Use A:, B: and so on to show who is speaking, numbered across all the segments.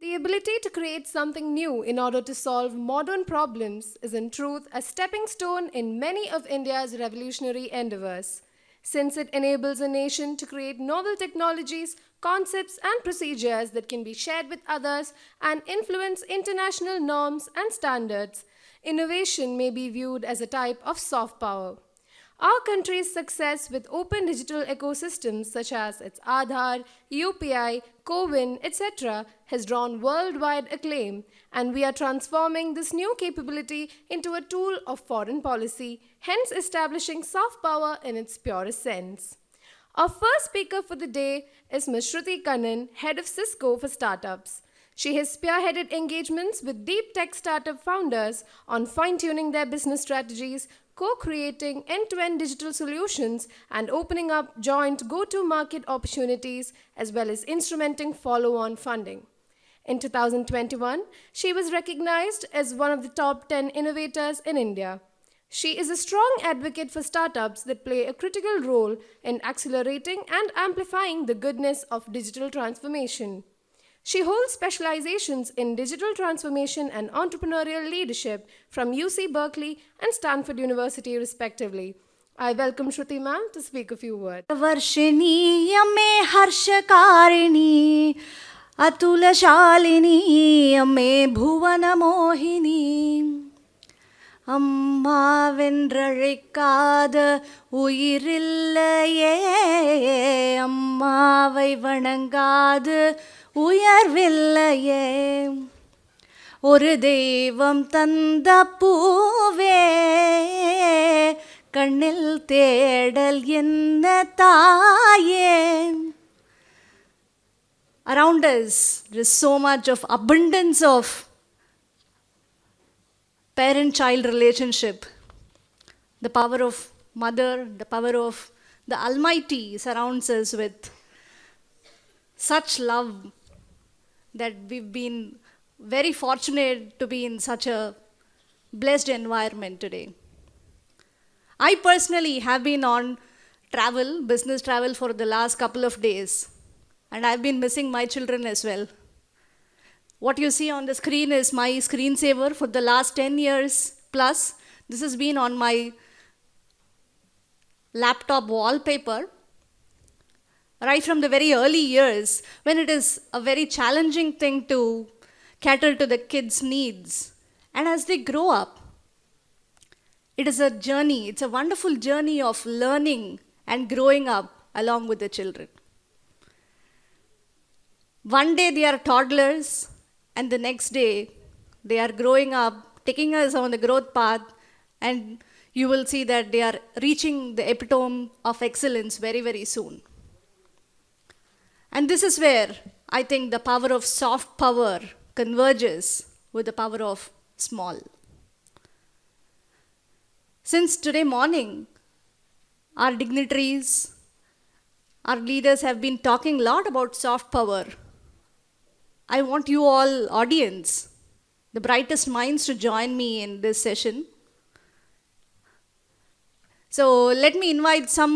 A: The ability to create something new in order to solve modern problems is in truth a stepping stone in many of India's revolutionary endeavors, since it enables a nation to create novel technologies, concepts, and procedures that can be shared with others and influence international norms and standards. Innovation may be viewed as a type of soft power. Our country's success with open digital ecosystems such as its Aadhaar, UPI, CoWIN, etc. has drawn worldwide acclaim, and we are transforming this new capability into a tool of foreign policy, hence establishing soft power in its purest sense. Our first speaker for the day is Ms. Smrithi Kannan, head of Cisco for startups. She has spearheaded engagements with deep tech startup founders on fine tuning their business strategies, co creating end to end digital solutions, and opening up joint go to market opportunities, as well as instrumenting follow on funding. In 2021, she was recognized as one of the top 10 innovators in India. She is a strong advocate for startups that play a critical role in accelerating and amplifying the goodness of digital transformation. She holds specializations in digital transformation and entrepreneurial leadership from UC Berkeley and Stanford University, respectively. I welcome Shruti ma'am to speak a few words.
B: Varshini अम्मे हर्षकारिणी अतुलशालिनी अम्मे भुवनमोहिनी அம்மாவென்றழைக்காத உயிரில்லையே அம்மாவை வணங்காது உயர்வில்லையே ஒரு தெய்வம் தந்த பூவே கண்ணில் தேடல் என்ன தாயே. Around us, there is so much of abundance of parent-child relationship. The power of mother, the power of the Almighty surrounds us with such love that we've been very fortunate to be in such a blessed environment today. I personally have been on travel, business travel for the last couple of days, and I've been missing my children as well. What you see on the screen is my screensaver for the last 10 years plus. This has been on my laptop wallpaper right from the very early years when it is a very challenging thing to cater to the kids' needs. And as they grow up, it is a journey, it's a wonderful journey of learning and growing up along with the children. One day they are toddlers, and the next day they are growing up, taking us on the growth path, and you will see that they are reaching the epitome of excellence very, very soon. And this is where I think the power of soft power converges with the power of small. Since today morning, our dignitaries, our leaders have been talking a lot about soft power. I want you all, audience, the brightest minds, to join me in this session. So let me invite some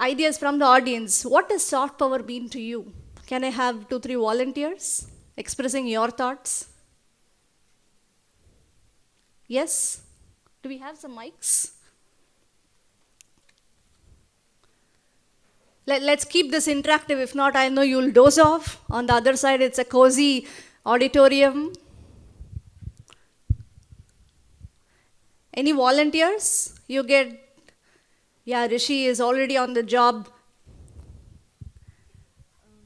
B: ideas from the audience. What does soft power mean to you? Can I have 2-3 volunteers expressing your thoughts? Yes? Do we have some mics? Let's keep this interactive. If not, I know you'll doze off. On the other side, it's a cozy auditorium. Any volunteers? You get, yeah, Rishi is already on the job.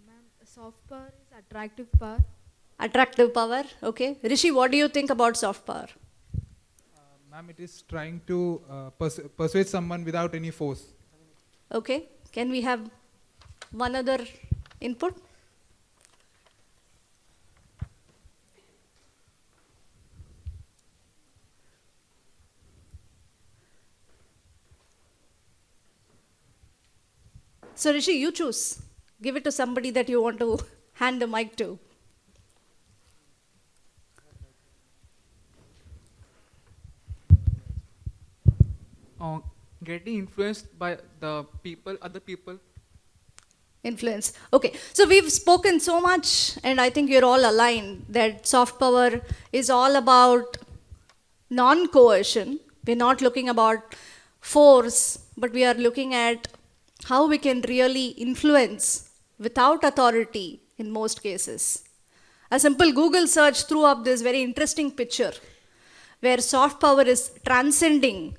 C: Ma'am, soft power is attractive power.
B: Attractive power, okay. Rishi, what do you think about soft power?
D: Ma'am, it is trying to persuade someone without any force.
B: Okay, can we have one other input? So Rishi, you choose. Give it to somebody that you want to hand the mic to.
E: Getting influenced by the people, other people.
B: Influence. Okay, so we've spoken so much, and I think you're all aligned that soft power is all about non-coercion. We're not looking about force, but we are looking at how we can really influence without authority in most cases. A simple Google search threw up this very interesting picture where soft power is transcending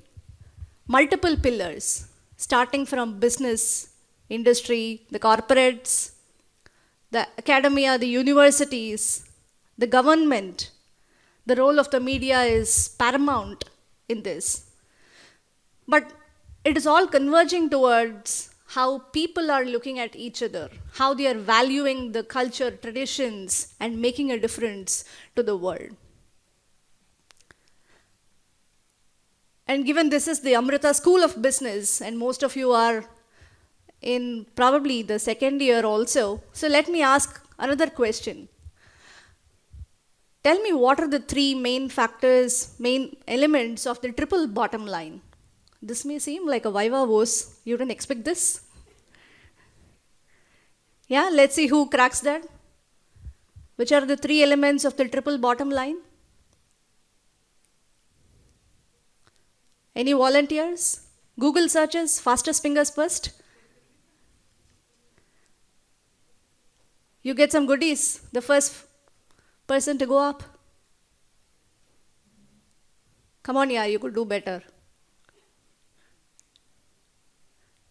B: multiple pillars, starting from business, industry, the corporates, the academia, the universities, the government. The role of the media is paramount in this. But it is all converging towards how people are looking at each other, how they are valuing the culture, traditions, and making a difference to the world. And given this is the Amrita School of Business, and most of you are in probably the second year also, so let me ask another question. Tell me what are the three main factors, main elements of the triple bottom line? This may seem like a viva voce. You didn't expect this? Yeah, let's see who cracks that. Which are the three elements of the triple bottom line? Any volunteers? Google searches, fastest fingers first. You get some goodies. The first person to go up. Come on, yeah, you could do better.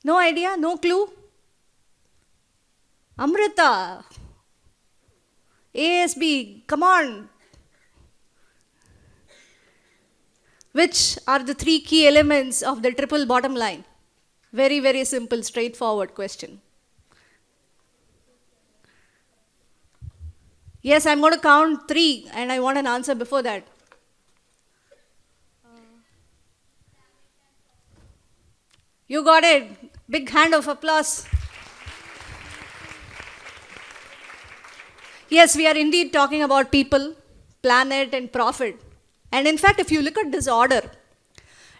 B: No idea? No clue? Amrita. ASB, come on. Which are the three key elements of the triple bottom line? Very, very simple, straightforward question. Yes, I'm going to count 3 and I want an answer before that. You got it. Big hand of applause. Yes, we are indeed talking about people, planet, and profit. And in fact, if you look at this order,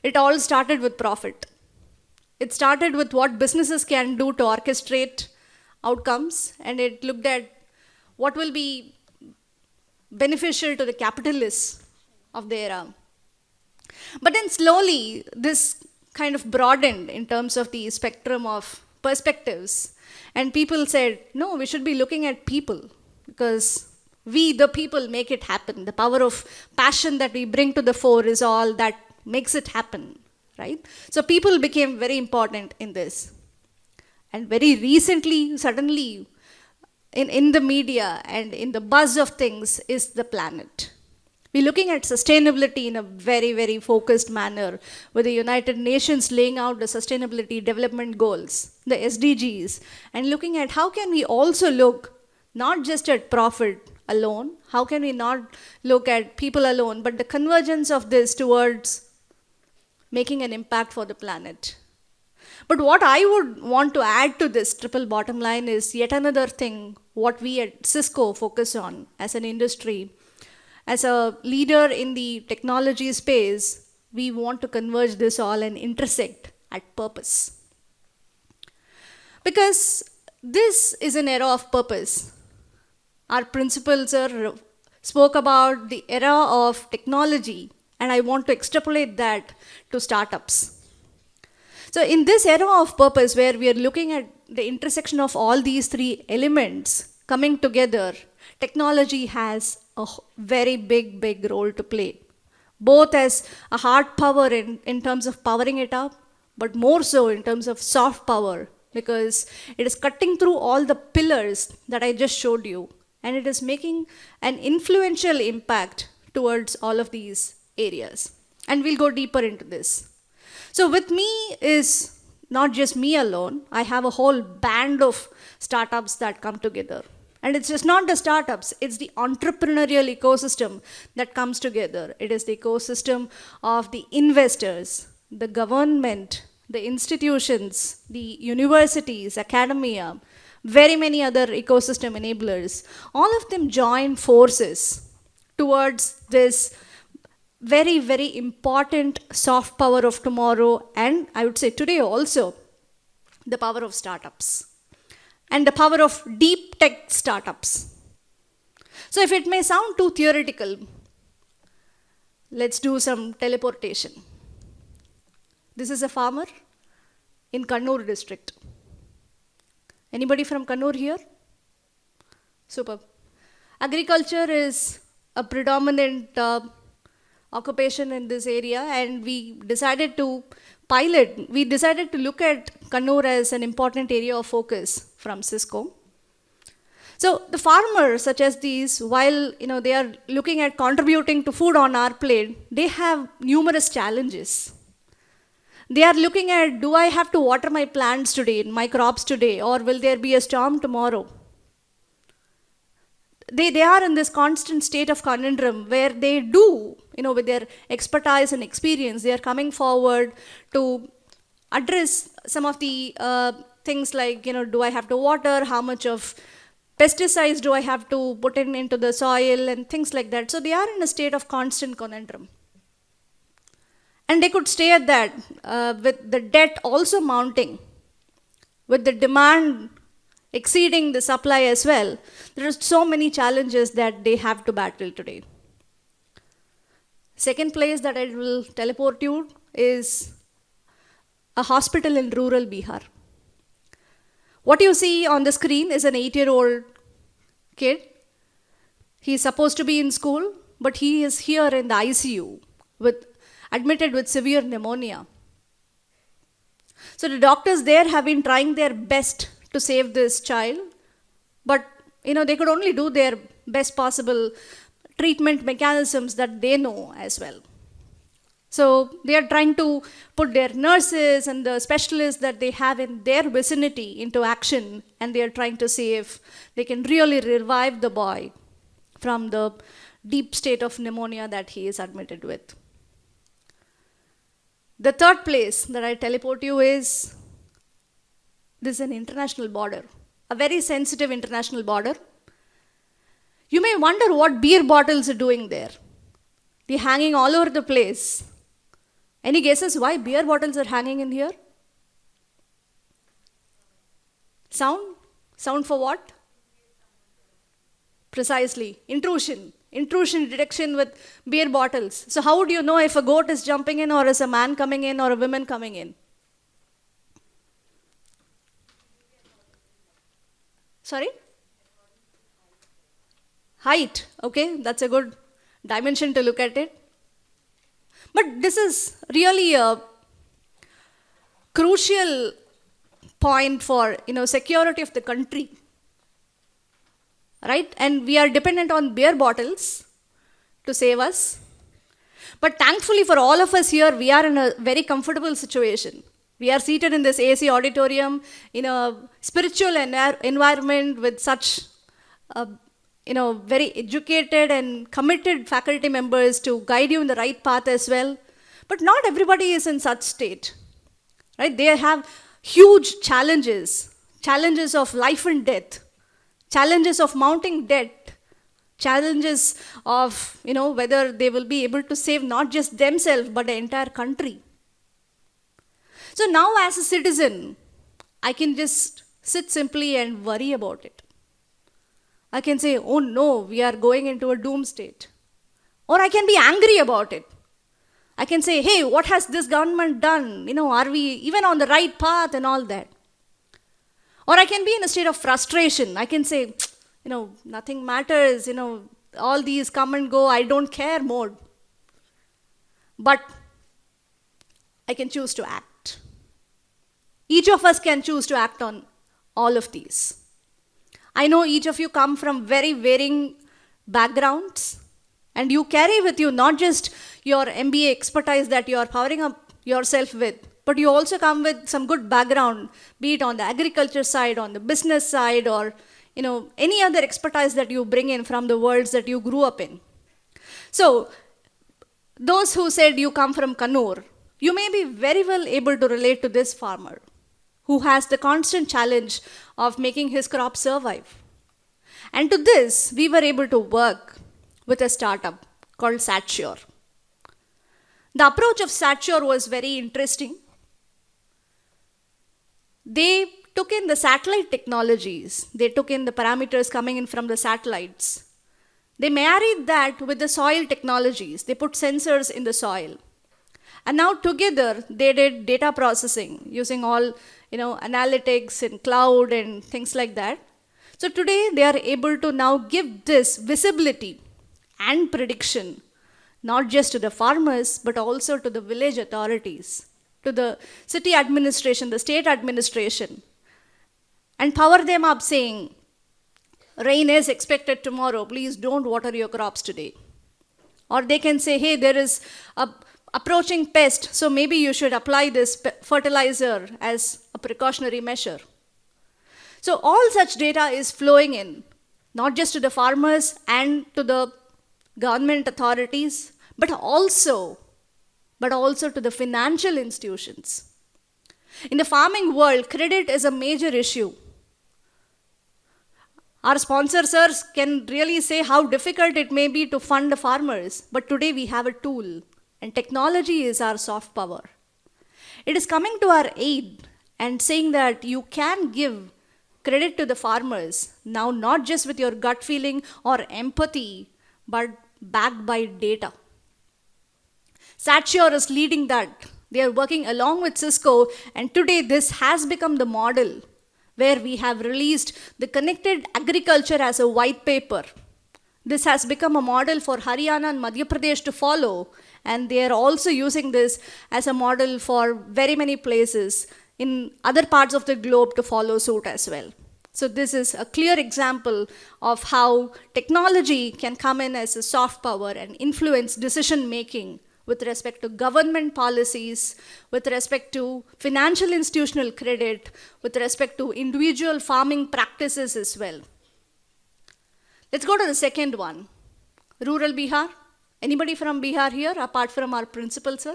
B: it all started with profit. It started with what businesses can do to orchestrate outcomes, and it looked at what will be beneficial to the capitalists of the era. But then slowly, this kind of broadened in terms of the spectrum of perspectives. And people said, no, we should be looking at people because we, the people, make it happen. The power of passion that we bring to the fore is all that makes it happen, right? So people became very important in this. And very recently, suddenly, in the media and in the buzz of things is the planet. We're looking at sustainability in a very, very focused manner with the United Nations laying out the Sustainability Development Goals, the SDGs, and looking at how can we also look not just at profit alone, how can we not look at people alone, but the convergence of this towards making an impact for the planet. But what I would want to add to this triple bottom line is yet another thing, what we at Cisco focus on as an industry. As a leader in the technology space, we want to converge this all and intersect at purpose. Because this is an era of purpose. Our principal sir spoke about the era of technology, and I want to extrapolate that to startups. So in this era of purpose, where we are looking at the intersection of all these 3 elements coming together, technology has a very big role to play. Both as a hard power in terms of powering it up, but more so in terms of soft power, because it is cutting through all the pillars that I just showed you, and it is making an influential impact towards all of these areas. And we'll go deeper into this. So with me is not just me alone. I have a whole band of startups that come together. And it's just not the startups, it's the entrepreneurial ecosystem that comes together. It is the ecosystem of the investors, the government, the institutions, the universities, academia, very many other ecosystem enablers. All of them join forces towards this very important soft power of tomorrow, and I would say today also, the power of startups. and the power of deep tech startups. So if it may sound too theoretical, let's do some teleportation. This is a farmer in Kannur district. Anybody from Kannur here? Superb. Agriculture is a predominant occupation in this area, and we decided to look at Kannur as an important area of focus from Cisco. So the farmers such as these, while they are looking at contributing to food on our plate, they have numerous challenges. They are looking at, do I have to water my plants today, my crops today, or will there be a storm tomorrow? They are in this constant state of conundrum where they do, with their expertise and experience, they are coming forward to address some of the things like, do I have to water, how much of pesticides do I have to put into the soil, and things like that. So they are in a state of constant conundrum. And they could stay at that with the debt also mounting, with the demand exceeding the supply as well. There are so many challenges that they have to battle today. Second place that I will teleport you is a hospital in rural Bihar. What you see on the screen is an 8-year-old kid. He is supposed to be in school, but he is here in the ICU, admitted with severe pneumonia. So the doctors there have been trying their best to save this child, but they could only do their best possible treatment mechanisms that they know as well. So they are trying to put their nurses and the specialists that they have in their vicinity into action, and they are trying to see if they can really revive the boy from the deep state of pneumonia that he is admitted with. The third place that I teleport you is, this is an international border, a very sensitive international border. You may wonder what beer bottles are doing there. They're hanging all over the place. Any guesses why beer bottles are hanging in here? Sound? Sound for what? Precisely, intrusion. Intrusion detection with beer bottles. So how would you know if a goat is jumping in, or is a man coming in, or a woman coming in? Sorry? Height. Okay, that's a good dimension to look at it. But this is really a crucial point for security of the country. Right? And we are dependent on beer bottles to save us. But thankfully for all of us here, we are in a very comfortable situation. We are seated in this AC auditorium in a spiritual environment with such very educated and committed faculty members to guide you in the right path as well. But not everybody is in such state. Right? They have huge challenges of life and death, challenges of mounting debt, challenges of whether they will be able to save not just themselves but the entire country. So now as a citizen, I can just sit simply and worry about it. I can say, oh no, we are going into a doom state. Or I can be angry about it. I can say, hey, what has this government done? Are we even on the right path and all that? Or I can be in a state of frustration. I can say, nothing matters, all these come and go, I don't care mode. But I can choose to act. Each of us can choose to act on all of these. I know each of you come from very varying backgrounds, and you carry with you not just your MBA expertise that you are powering up yourself with, but you also come with some good background, be it on the agriculture side, on the business side, or any other expertise that you bring in from the worlds that you grew up in. So, those who said you come from Kannur, you may be very well able to relate to this farmer who has the constant challenge of making his crop survive. And to this, we were able to work with a startup called ASTHRA. The approach of ASTHRA was very interesting. They took in the satellite technologies. They took in the parameters coming in from the satellites. They married that with the soil technologies. They put sensors in the soil. And now together, they did data processing using all, analytics and cloud and things like that. So today, they are able to now give this visibility and prediction, not just to the farmers, but also to the village authorities, to the city administration, the state administration, and power them up saying, rain is expected tomorrow, please don't water your crops today. Or they can say, hey, there is a approaching pest, so maybe you should apply this fertilizer as a precautionary measure. So all such data is flowing in, not just to the farmers and to the government authorities, but also to the financial institutions. In the farming world, credit is a major issue. Our sponsors can really say how difficult it may be to fund the farmers, but today we have a tool. And technology is our soft power. It is coming to our aid and saying that you can give credit to the farmers, now not just with your gut feeling or empathy, but backed by data. Satsure is leading that. They are working along with Cisco, and today this has become the model where we have released the connected agriculture as a white paper. This has become a model for Haryana and Madhya Pradesh to follow, and they are also using this as a model for very many places in other parts of the globe to follow suit as well. So this is a clear example of how technology can come in as a soft power and influence decision making with respect to government policies, with respect to financial institutional credit, with respect to individual farming practices as well. Let's go to the second one, rural Bihar. Anybody from Bihar here, apart from our principal, sir?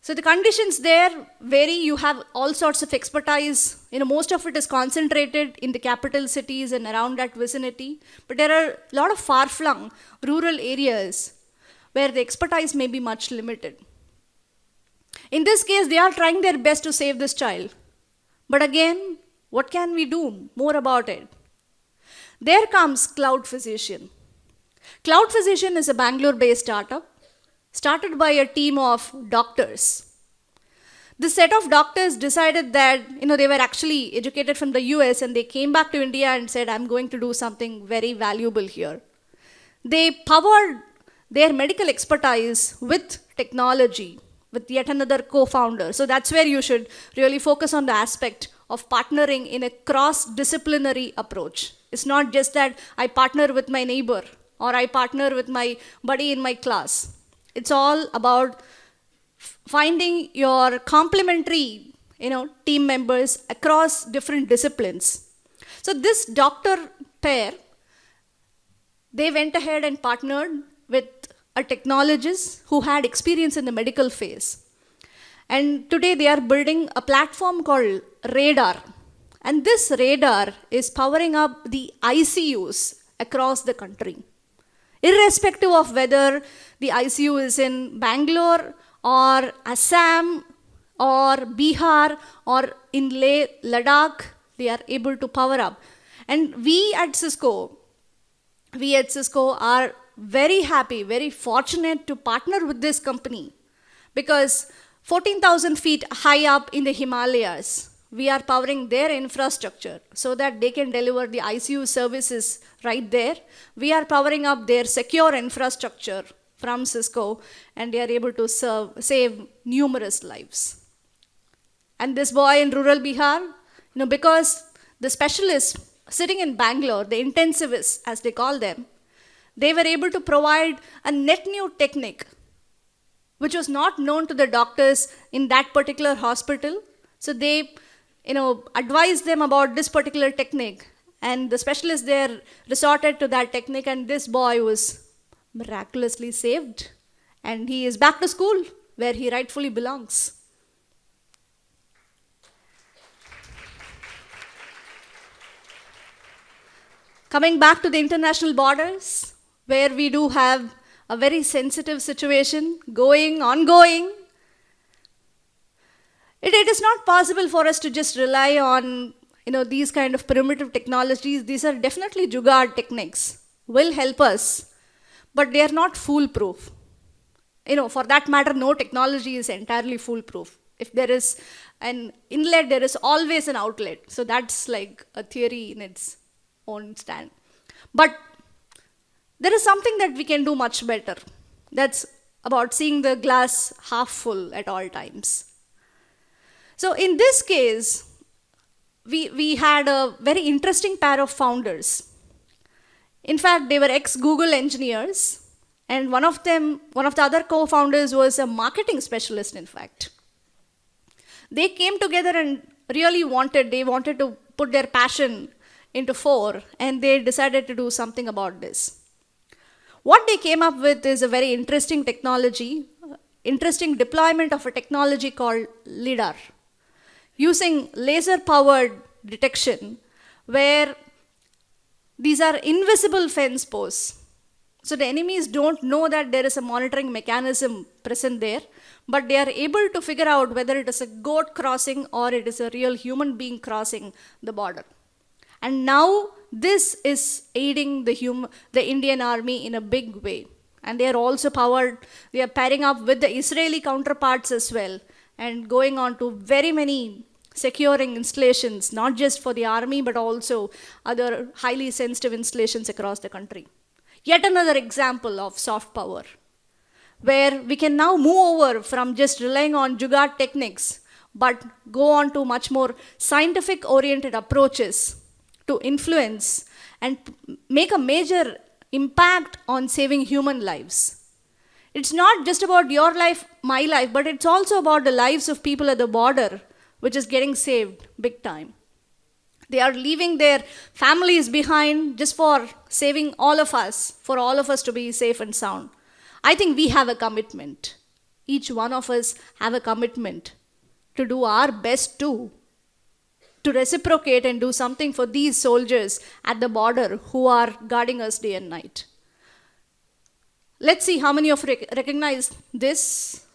B: So the conditions there vary. You have all sorts of expertise. Most of it is concentrated in the capital cities and around that vicinity. But there are a lot of far-flung rural areas where the expertise may be much limited. In this case, they are trying their best to save this child. But again, what can we do more about it? There comes Cloud Physician. Cloud Physician is a Bangalore-based startup, started by a team of doctors. This set of doctors decided that, they were actually educated from the US and they came back to India and said, I'm going to do something very valuable here. They powered their medical expertise with technology, with yet another co-founder. So that's where you should really focus on the aspect of partnering in a cross-disciplinary approach. It's not just that I partner with my neighbor or I partner with my buddy in my class. It's all about finding your complementary, team members across different disciplines. So this doctor pair, they went ahead and partnered with a technologist who had experience in the medical phase. And today they are building a platform called Radar. And this radar is powering up the ICUs across the country. Irrespective of whether the ICU is in Bangalore or Assam or Bihar or in Leh, Ladakh, they are able to power up. And we at Cisco are very happy, very fortunate to partner with this company because 14,000 feet high up in the Himalayas, we are powering their infrastructure so that they can deliver the ICU services right there. We are powering up their secure infrastructure from Cisco, and they are able to save numerous lives. And this boy in rural Bihar, because the specialists sitting in Bangalore, the intensivists as they call them, they were able to provide a net new technique which was not known to the doctors in that particular hospital. So they advised them about this particular technique, and the specialists there resorted to that technique, and this boy was miraculously saved, and he is back to school where he rightfully belongs. Coming back to the international borders, where we do have a very sensitive situation ongoing. It is not possible for us to just rely on these kind of primitive technologies. These are definitely jugaad techniques, will help us, but they are not foolproof. For that matter, no technology is entirely foolproof. If there is an inlet, there is always an outlet. So that's like a theory in its own stand. But there is something that we can do much better. That's about seeing the glass half full at all times. So in this case, we had a very interesting pair of founders. In fact, they were ex-Google engineers, and one of the other co-founders was a marketing specialist, in fact. They came together and really wanted to put their passion into fore, and they decided to do something about this. What they came up with is a very interesting technology, interesting deployment of a technology called LiDAR, using laser-powered detection, where these are invisible fence posts. So the enemies don't know that there is a monitoring mechanism present there, but they are able to figure out whether it is a goat crossing or it is a real human being crossing the border. And now this is aiding the Indian army in a big way. And they are also they are pairing up with the Israeli counterparts as well, and going on to very many securing installations, not just for the army, but also other highly sensitive installations across the country. Yet another example of soft power, where we can now move over from just relying on jugaad techniques, but go on to much more scientific-oriented approaches to influence and make a major impact on saving human lives. It's not just about your life, my life, but it's also about the lives of people at the border, which is getting saved big time. They are leaving their families behind just for saving all of us, for all of us to be safe and sound. I think we have a commitment. Each one of us have a commitment to do our best too, to reciprocate and do something for these soldiers at the border who are guarding us day and night. Let's see how many of you recognize this.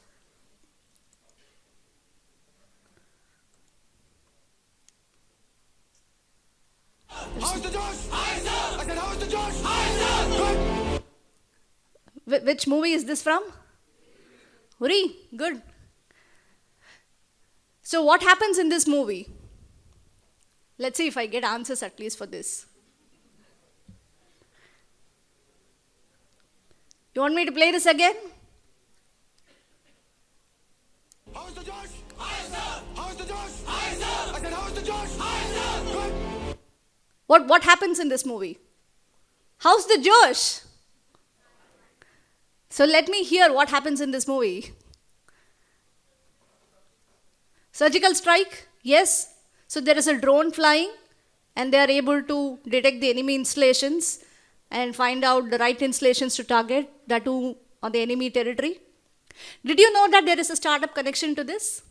E: How's the Josh? I said, how's the Josh? Good.
B: Which movie is this from? Uri, good. So what happens in this movie? Let's see if I get answers at least for this. You want me to play this again?
E: How's the Josh? How's the Josh? I said, how's the Josh? Good.
B: What happens in this movie? How's the Josh? So let me hear what happens in this movie. Surgical strike? Yes. So there is a drone flying, and they are able to detect the enemy installations and find out the right installations to target, that too on the enemy territory. Did you know that there is a startup connection to this?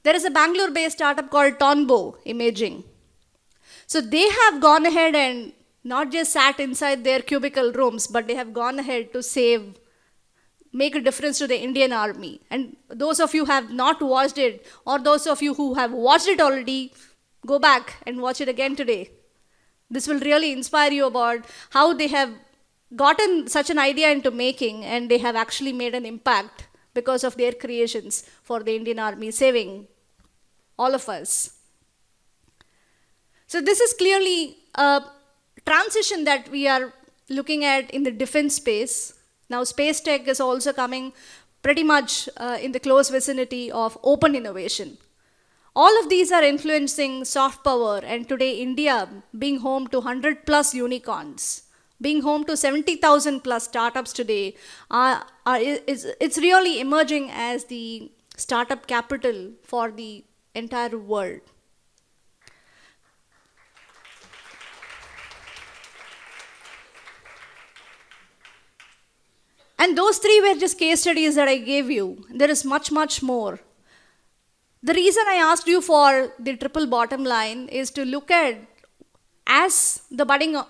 B: There is a Bangalore-based startup called Tonbo Imaging. So they have gone ahead and not just sat inside their cubicle rooms, but they have gone ahead to make a difference to the Indian army. And those of you who have not watched it, or those of you who have watched it already, go back and watch it again today. This will really inspire you about how they have gotten such an idea into making, and they have actually made an impact because of their creations for the Indian army, saving all of us. So this is clearly a transition that we are looking at in the defense space. Now space tech is also coming pretty much in the close vicinity of open innovation. All of these are influencing soft power, and today India, being home to 100 plus unicorns, being home to 70,000 plus startups today, it's really emerging as the startup capital for the entire world. And those three were just case studies that I gave you. There is much, much more. The reason I asked you for the triple bottom line is to look at, as the budding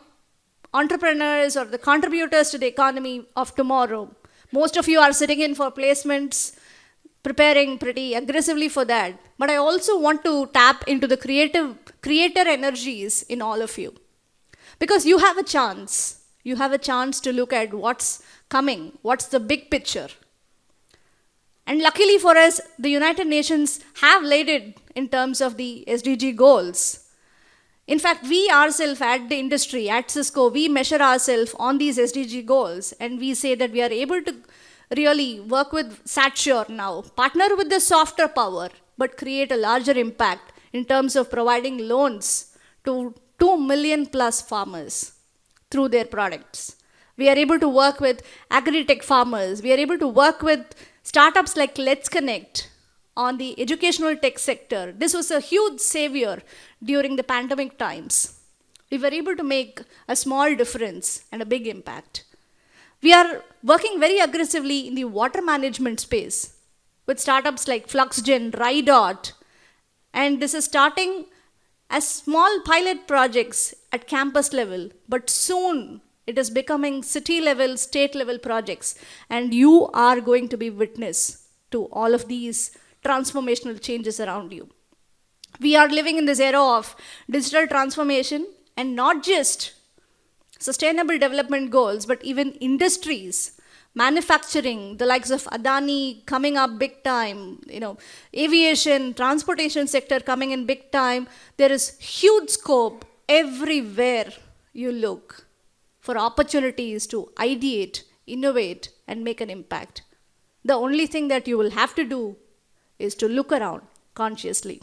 B: entrepreneurs or the contributors to the economy of tomorrow, most of you are sitting in for placements, preparing pretty aggressively for that. But I also want to tap into the creator energies in all of you. Because you have a chance. You have a chance to look at what's coming, what's the big picture. And luckily for us, the United Nations have laid it in terms of the SDG goals. In fact, we ourselves at the industry, at Cisco, we measure ourselves on these SDG goals, and we say that we are able to really work with SatSure now, partner with the softer power, but create a larger impact in terms of providing loans to 2 million plus farmers through their products. We are able to work with agri-tech farmers. We are able to work with startups like Let's Connect on the educational tech sector. This was a huge savior during the pandemic times. We were able to make a small difference and a big impact. We are working very aggressively in the water management space with startups like FluxGen, RiDot, and this is starting as small pilot projects at campus level, but soon it is becoming city level, state level projects, and you are going to be witness to all of these transformational changes around you. We are living in this era of digital transformation, and not just sustainable development goals, but even industries, manufacturing, the likes of Adani coming up big time, aviation, transportation sector coming in big time. There is huge scope everywhere you look for opportunities to ideate, innovate, and make an impact. The only thing that you will have to do is to look around consciously.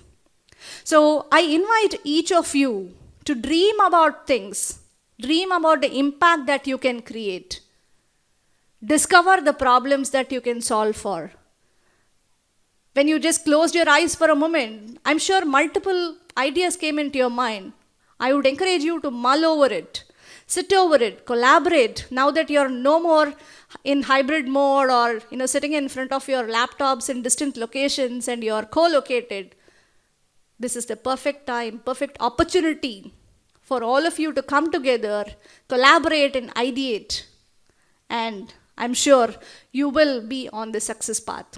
B: So I invite each of you to dream about things, dream about the impact that you can create, discover the problems that you can solve for. When you just closed your eyes for a moment, I'm sure multiple ideas came into your mind. I would encourage you to mull over it, sit over it, collaborate. Now that you're no more in hybrid mode or sitting in front of your laptops in distant locations and you're co-located, this is the perfect time, perfect opportunity for all of you to come together, collaborate and ideate. And I'm sure you will be on the success path.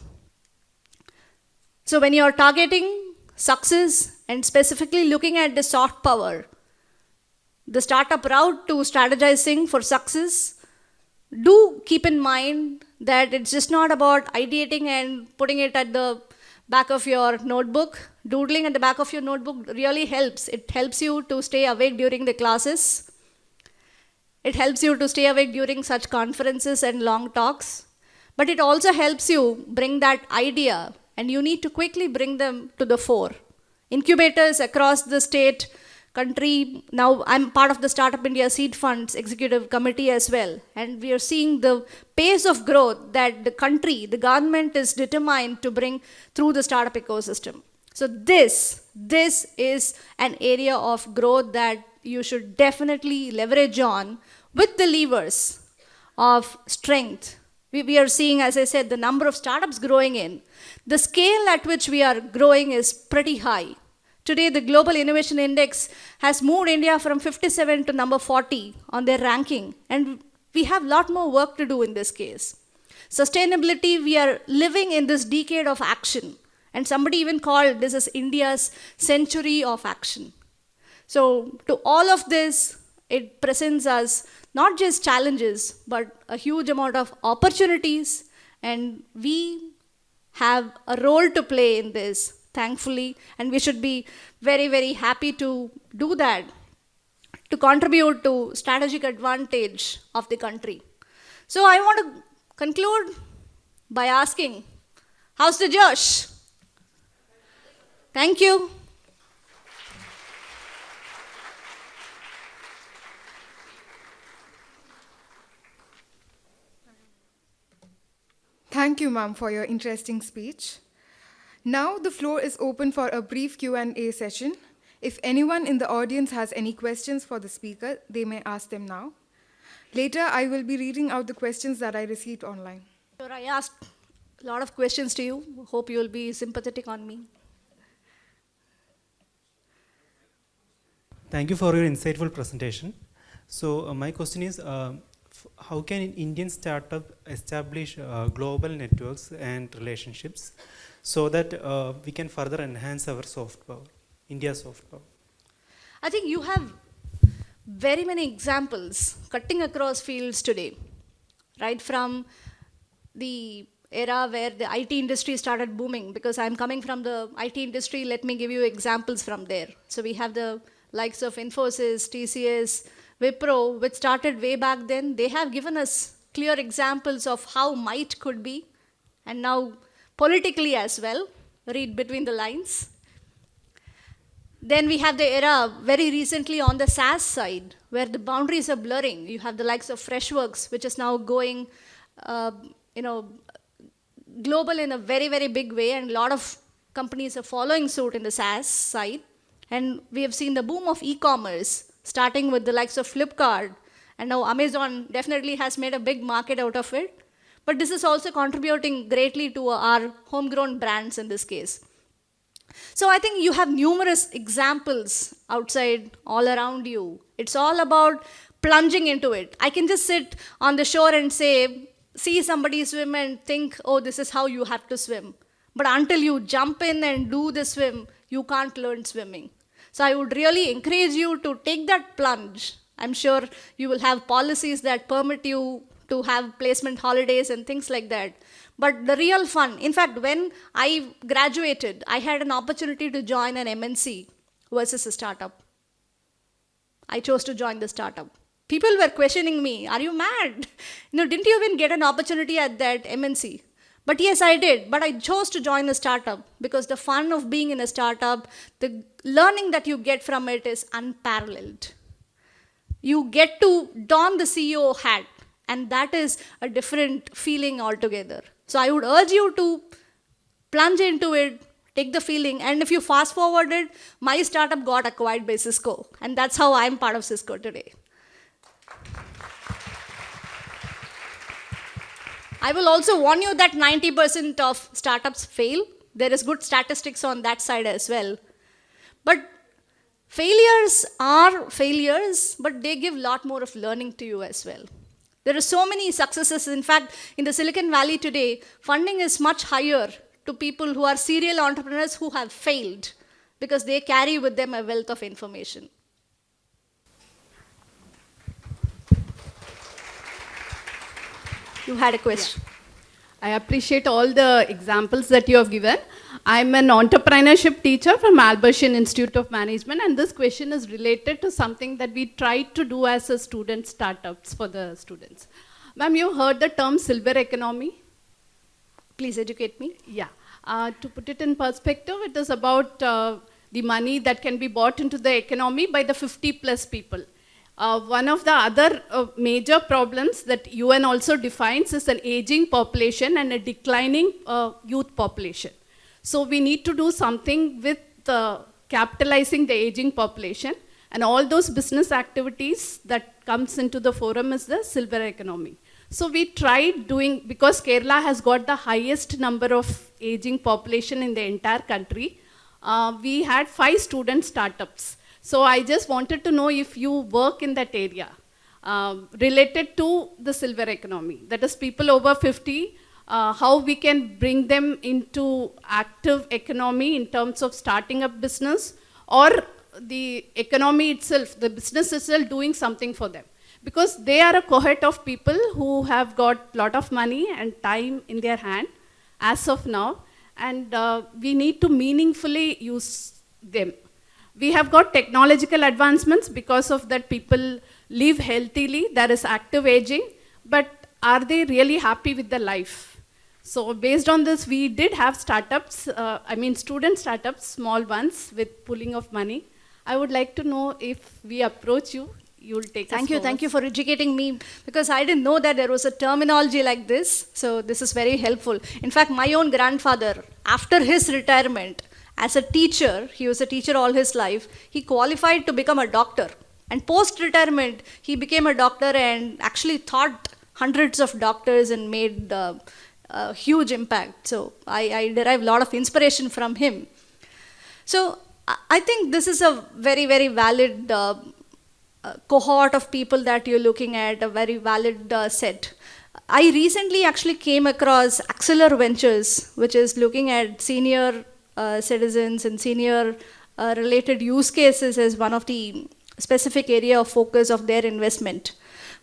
B: So when you're targeting success and specifically looking at the soft power, the startup route to strategizing for success, do keep in mind that it's just not about ideating and putting it at the back of your notebook. Doodling at the back of your notebook really helps. It helps you to stay awake during the classes. It helps you to stay awake during such conferences and long talks. But it also helps you bring that idea, and you need to quickly bring them to the fore. Incubators across the state, country, now I'm part of the Startup India Seed Fund's executive committee as well. And we are seeing the pace of growth that the country, the government is determined to bring through the startup ecosystem. So this is an area of growth that you should definitely leverage on with the levers of strength. We are seeing, as I said, the number of startups growing in. The scale at which we are growing is pretty high. Today, the Global Innovation Index has moved India from 57 to number 40 on their ranking, and we have a lot more work to do in this case. Sustainability, we are living in this decade of action, and somebody even called this as India's century of action. So to all of this, it presents us not just challenges, but a huge amount of opportunities, and we have a role to play in this, thankfully, and we should be very, very happy to do that, to contribute to strategic advantage of the country. So I want to conclude by asking, how's the Josh? Thank you.
A: Thank you, ma'am, for your interesting speech. Now the floor is open for a brief Q&A session. If anyone in the audience has any questions for the speaker, they may ask them now. Later, I will be reading out the questions that I received online.
B: Sure, I asked a lot of questions to you. Hope you will be sympathetic on me.
F: Thank you for your insightful presentation. So my question is, how can an Indian startup establish global networks and relationships so that we can further enhance our soft power, India's soft power?
B: I think you have very many examples cutting across fields today, right from the era where the IT industry started booming, because I'm coming from the IT industry, let me give you examples from there. So we have the likes of Infosys, TCS, Wipro, which started way back then. They have given us clear examples of how might could be, and now politically as well, read between the lines. Then we have the era very recently on the SaaS side, where the boundaries are blurring. You have the likes of Freshworks, which is now going, global in a very, very big way, and a lot of companies are following suit in the SaaS side. And we have seen the boom of e-commerce, starting with the likes of Flipkart, and now Amazon definitely has made a big market out of it. But this is also contributing greatly to our homegrown brands in this case. So I think you have numerous examples outside all around you. It's all about plunging into it. I can just sit on the shore and say, see somebody swim and think, oh, this is how you have to swim. But until you jump in and do the swim, you can't learn swimming. So I would really encourage you to take that plunge. I'm sure you will have policies that permit you to have placement holidays and things like that. But the real fun, in fact, when I graduated, I had an opportunity to join an MNC versus a startup. I chose to join the startup. People were questioning me, are you mad? Didn't you even get an opportunity at that MNC? But yes, I did. But I chose to join a startup because the fun of being in a startup, the learning that you get from it is unparalleled. You get to don the CEO hat, and that is a different feeling altogether. So I would urge you to plunge into it, take the feeling, and if you fast forward it, my startup got acquired by Cisco, and that's how I'm part of Cisco today. I will also warn you that 90% of startups fail. There is good statistics on that side as well. But failures are failures, but they give a lot more of learning to you as well. There are so many successes. In fact, in the Silicon Valley today, funding is much higher to people who are serial entrepreneurs who have failed because they carry with them a wealth of information. You had a question.
G: Yeah. I appreciate all the examples that you have given. I'm an entrepreneurship teacher from Albertian Institute of Management, and this question is related to something that we tried to do as a student startups for the students. Ma'am, you heard the term silver economy?
B: Please educate me.
G: Yeah. To put it in perspective, it is about the money that can be bought into the economy by the 50 plus people. One of the other major problems that UN also defines is an aging population and a declining youth population. So we need to do something with capitalizing the aging population, and all those business activities that comes into the forum is the silver economy. So we tried doing, because Kerala has got the highest number of aging population in the entire country, we had 5 student startups. So I just wanted to know if you work in that area related to the silver economy. That is, people over 50, how we can bring them into active economy in terms of starting up business, or the economy itself, the business itself doing something for them. Because they are a cohort of people who have got a lot of money and time in their hand as of now, and we need to meaningfully use them. We have got technological advancements, because of that people live healthily, there is active aging, but are they really happy with their life? So based on this, we did have startups, student startups, small ones with pooling of money. I would like to know if we approach you, you'll take us forward.
B: Thank you for educating me, because I didn't know that there was a terminology like this, so this is very helpful. In fact, my own grandfather, after his retirement, as a teacher, he was a teacher all his life, he qualified to become a doctor. And post-retirement, he became a doctor and actually taught hundreds of doctors and made a huge impact. So I derive a lot of inspiration from him. So I think this is a very, very valid cohort of people that you're looking at, a very valid set. I recently actually came across ASTHRA Ventures, which is looking at senior citizens and senior related use cases as one of the specific area of focus of their investment.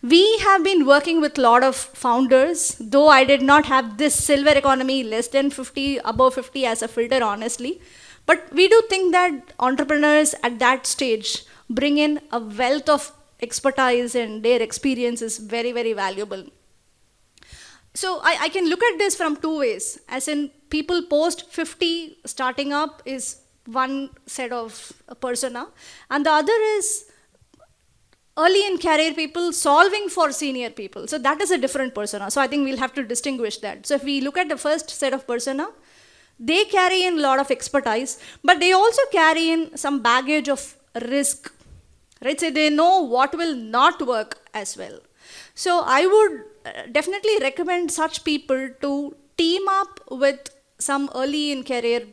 B: We have been working with a lot of founders, though I did not have this silver economy, less than 50, above 50 as a filter, honestly. But we do think that entrepreneurs at that stage bring in a wealth of expertise, and their experience is very, very valuable. So I can look at this from two ways. As in, people post 50 starting up is one set of persona, and the other is early in career people solving for senior people. So that is a different persona. So I think we'll have to distinguish that. So if we look at the first set of persona, they carry in a lot of expertise, but they also carry in some baggage of risk, right? So they know what will not work as well. So I would definitely recommend such people to team up with some early in career,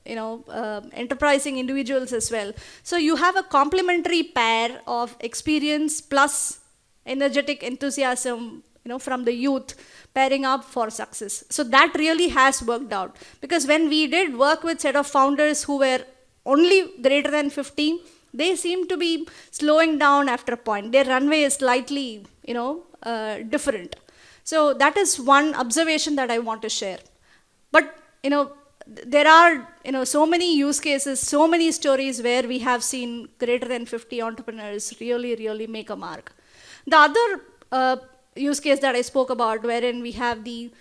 B: enterprising individuals as well. So you have a complementary pair of experience plus energetic enthusiasm, from the youth, pairing up for success. So that really has worked out, because when we did work with set of founders who were only greater than 50, they seem to be slowing down after a point. Their runway is slightly, different. So that is one observation that I want to share. But, there are, so many use cases, so many stories where we have seen greater than 50 entrepreneurs really, really make a mark. The other use case that I spoke about, wherein we have the,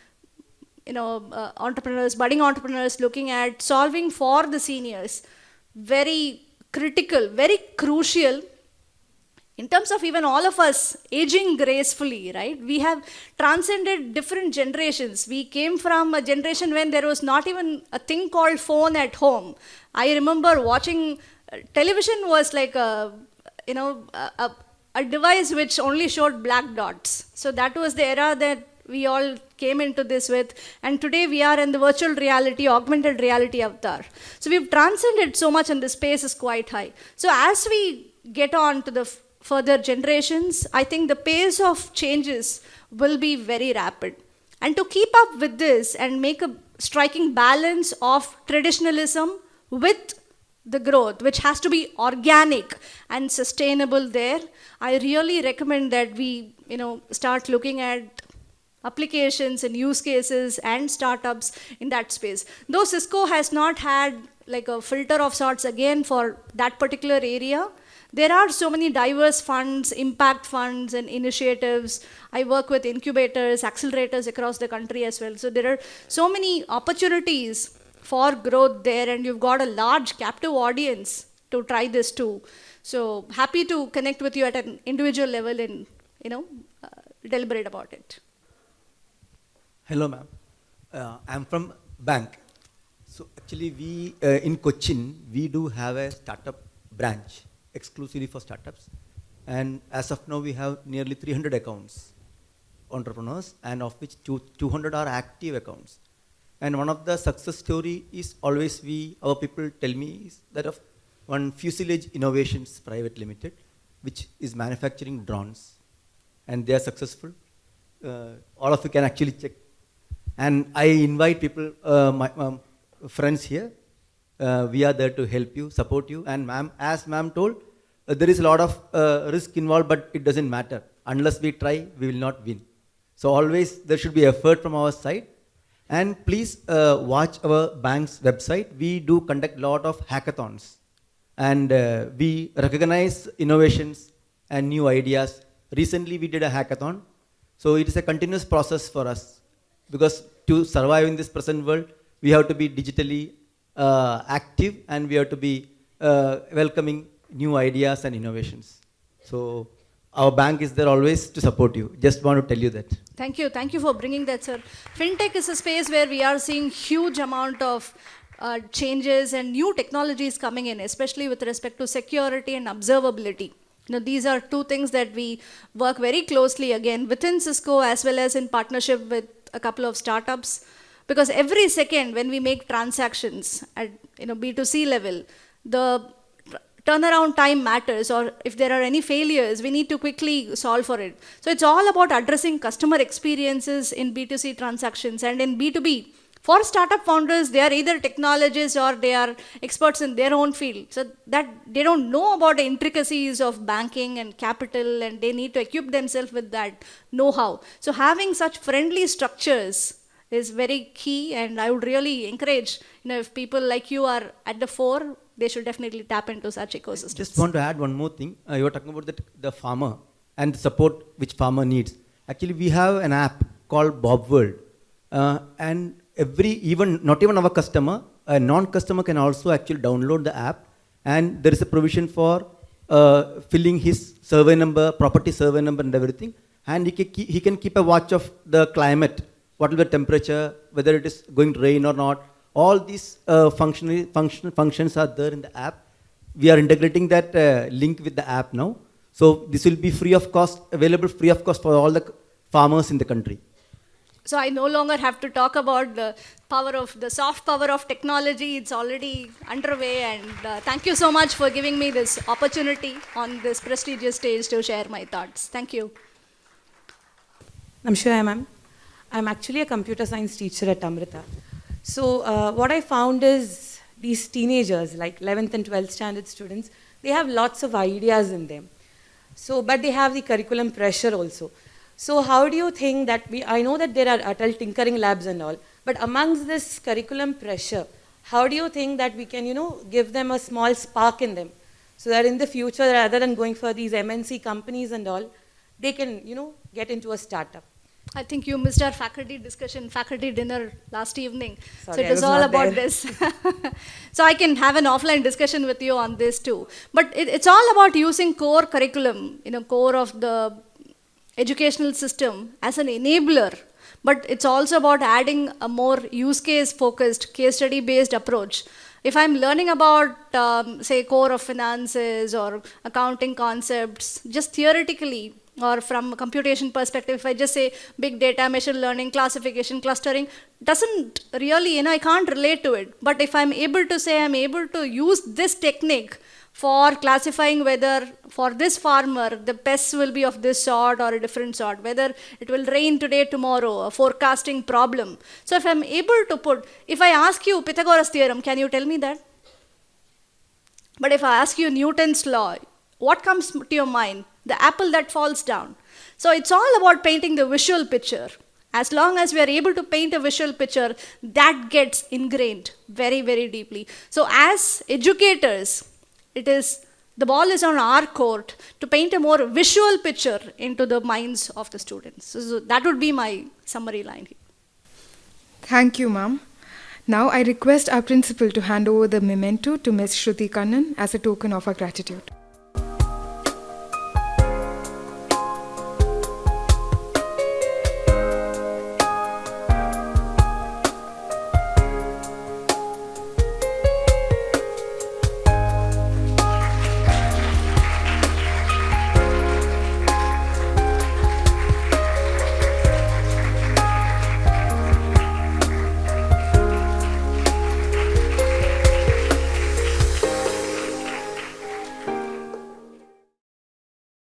B: entrepreneurs, budding entrepreneurs looking at solving for the seniors, very critical, very crucial in terms of even all of us aging gracefully, right? We have transcended different generations. We came from a generation when there was not even a thing called phone at home. I remember watching television was like a device which only showed black dots. So that was the era that we all came into this with, and today we are in the virtual reality, augmented reality avatar. So we've transcended so much, and the space is quite high. So as we get on to the further generations, I think the pace of changes will be very rapid. And to keep up with this and make a striking balance of traditionalism with the growth, which has to be organic and sustainable there, I really recommend that we, start looking at applications and use cases and startups in that space. Though Cisco has not had like a filter of sorts again for that particular area, there are so many diverse funds, impact funds and initiatives. I work with incubators, accelerators across the country as well. So there are so many opportunities for growth there, and you've got a large captive audience to try this too. So happy to connect with you at an individual level and, deliberate about it.
H: Hello, ma'am. I'm from bank. So actually we, in Cochin, we do have a startup branch exclusively for startups. And as of now, we have nearly 300 accounts, entrepreneurs, and of which 200 are active accounts. And one of the success story is always our people tell me is that of one Fuselage Innovations Private Limited, which is manufacturing drones. And they are successful. All of you can actually check. And I invite people, my friends here, we are there to help you, support you. And ma'am, as ma'am told, there is a lot of risk involved, but it doesn't matter. Unless we try, we will not win. So always there should be effort from our side. And please watch our bank's website. We do conduct a lot of hackathons. And we recognize innovations and new ideas. Recently we did a hackathon. So it is a continuous process for us. Because to survive in this present world, we have to be digitally active, and we have to be welcoming new ideas and innovations. So our bank is there always to support you. Just want to tell you that.
B: Thank you. Thank you for bringing that, sir. Fintech is a space where we are seeing huge amount of changes and new technologies coming in, especially with respect to security and observability. These are two things that we work very closely, again, within Cisco as well as in partnership with a couple of startups. Because every second when we make transactions at B2C level, the turnaround time matters, or if there are any failures, we need to quickly solve for it. So it's all about addressing customer experiences in B2C transactions. And in B2B, for startup founders, they are either technologists or they are experts in their own field. So that they don't know about the intricacies of banking and capital, and they need to equip themselves with that know-how. So having such friendly structures is very key, and I would really encourage, if people like you are at the fore, they should definitely tap into such ecosystems.
H: Just want to add one more thing. You were talking about the farmer and the support which farmer needs. Actually, we have an app called Bob World, and not even our customer, a non-customer can also actually download the app, and there is a provision for filling his survey number, property survey number and everything, and he can keep a watch of the climate, what will be the temperature, whether it is going to rain or not. All these functions are there in the app. We are integrating that link with the app now. So this will be free of cost, available free of cost for all the farmers in the country.
B: So I no longer have to talk about the soft power of technology. It's already underway, and thank you so much for giving me this opportunity on this prestigious stage to share my thoughts. Thank you.
I: Namaskar, ma'am. I'm actually a computer science teacher at Amrita. So what I found is these teenagers, like 11th and 12th standard students, they have lots of ideas in them. So, but they have the curriculum pressure also. So how do you think that I know that there are adult tinkering labs and all, but amongst this curriculum pressure, how do you think that we can, give them a small spark in them, so that in the future, rather than going for these MNC companies and all, they can, get into a startup?
B: I think you missed our faculty dinner last evening.
I: Sorry,
B: so it was all about this. So I can have an offline discussion with you on this too. But it's all about using core curriculum, core of the educational system as an enabler. But it's also about adding a more use case focused, case study based approach. If I'm learning about, say, core of finances or accounting concepts, just theoretically, or from a computation perspective, if I just say big data, machine learning, classification, clustering, doesn't really, I can't relate to it. But if I'm able to say I'm able to use this technique for classifying whether for this farmer the pests will be of this sort or a different sort, whether it will rain today, tomorrow, a forecasting problem. So if I'm able to if I ask you Pythagoras theorem, can you tell me that? But if I ask you Newton's law, what comes to your mind? The apple that falls down. So it's all about painting the visual picture. As long as we are able to paint a visual picture, that gets ingrained very, very deeply. So as educators, the ball is on our court to paint a more visual picture into the minds of the students. So that would be my summary line here.
J: Thank you, ma'am. Now I request our principal to hand over the memento to Ms. Shruti Kannan as a token of our gratitude.